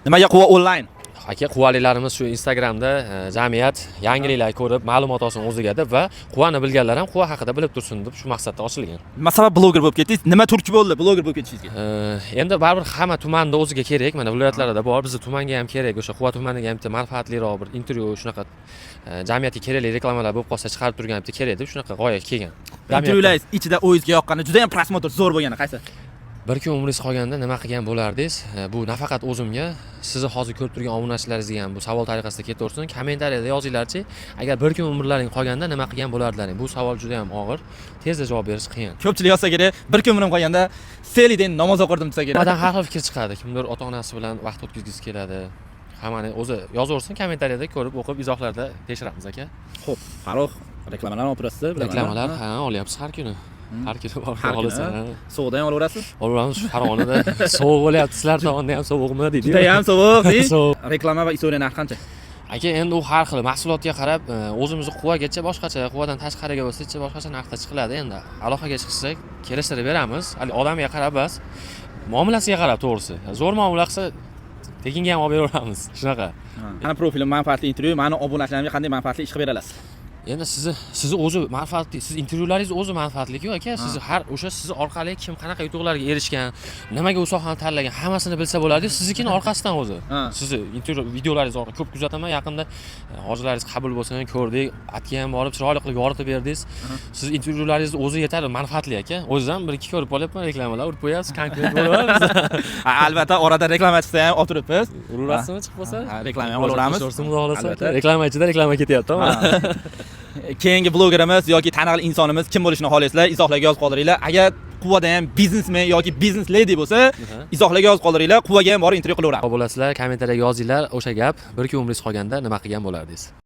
Nimaga quva onlayn? Aka, quvalilarimiz shu Instagramda jamiyat yangiliklar ko'rib, ma'lumot olsin o'ziga deb va quvani bilganlar ham quva haqida bilib tursin deb shu maqsadda ochilgan. Nima sabab bloger bo'lib ketdingiz? Nima turtki bo'ldi bloger bo'lib ketishingizga? Endi baribir hamma tumanda o'ziga kerak. Mana viloyatlarda bor, bizning tumanga ham kerak. O'sha quva tumaniga ham bitta manfaatliroq bir intervyu shunaqa jamiyatga kerakli reklamalar bo'lib qolsa chiqarib turgan bitta kerak deb shunaqa g'oyaga kelgan. Intervyular ichida o'zingizga yoqqani, juda ham prosmotr zo'r bo'lgani qaysi? Bir kun umringiz qolganda nima qilgan bo'lardingiz? Bu nafaqat o'zimga, sizni hozir ko'rib turgan obunachilaringizga ham bu savol tariqasida ketaversin. Kommentariyada yozinglarchi, agar bir kun umrlaring qolganda nima qilgan bo'lardilaring? Bu savol juda ham og'ir, tezda javob berish qiyin. Ko'pchilik yozsa kerak, bir kun umrim qolganda Selidan namoz o'qirdim desa kerak. Nimadan har xil fikr chiqadi. Kimdir ota-onasi bilan vaqt o'tkazgisi keladi. Hammani o'zi yozaversin, kommentariyada ko'rib, o'qib, izohlarda tekshiramiz aka. Xo'p, Farruh, reklamalar olib turasiz, bilaman. Reklamalar ha, olyapsiz har kuni. Har kuni olasiz. Sovuqdan ham olaverasiz? Olaveramiz, Farg'onada sovuq bo'lyapti. Sizlar tomonda ham sovuqmi deydi. Juda ham sovuq, deysiz. Sovuq. Reklama va istoriya narxi qancha? Aka, endi u har xil mahsulotga qarab, o'zimizni quvagacha boshqacha, quvadan tashqariga bo'lsa-chi boshqacha narxda chiqiladi. Endi aloqaga chiqsak, kelishtirib beramiz. Hali odamga qarab emas, muomalasiga qarab to'g'risi. Zo'r muomala qilsa, tekinga ham olib beraveramiz. Shunaqa. Mana profilim manfaatli intervyu, meni obunachilarimga qanday manfaatli ish qilib berasiz? Endi sizni o'zi manfaatli, siz intervyularingiz o'zi manfaatli-ku aka. Siz har o'sha siz orqali kim qanaqa yutuqlarga erishgan, nimaga u sohani tanlagan, hammasini bilsa bo'ladi. Siznikini orqasidan o'zi. Sizni intervyu videolaringiz orqali ko'p kuzataman. Yaqinda hojilaringiz qabul bo'lsin, ko'rdik, atga ham borib chiroyli qilib yoritib berdingiz. Siz intervyularingiz o'zi yetadi, manfaatli aka. O'zim bir ikki ko'rib olyapman, reklamalar urib qo'yapsiz, konkurent bo'lyapmiz. Albatta, orada reklama chiqsa ham olib turibmiz. Ururasizmi chiqib bo'lsa? Reklama ham olaveramiz. Albatta. Reklama ichida reklama ketyapti-mi? Keyingi blogerimiz yoki taniqli insonimiz kim bo'lishini xohlaysizlar, izohlarga yozib qoldiringlar. Agar quvada ham biznesmen yoki biznes lady bo'lsa, izohlarga yozib qoldiringlar. Quvaga ham borib intervyu qilaveramiz. Bo'lasizlar, kommentariyaga yozinglar o'sha gap. Bir kun umringiz qolganda nima qilgan bo'lardingiz?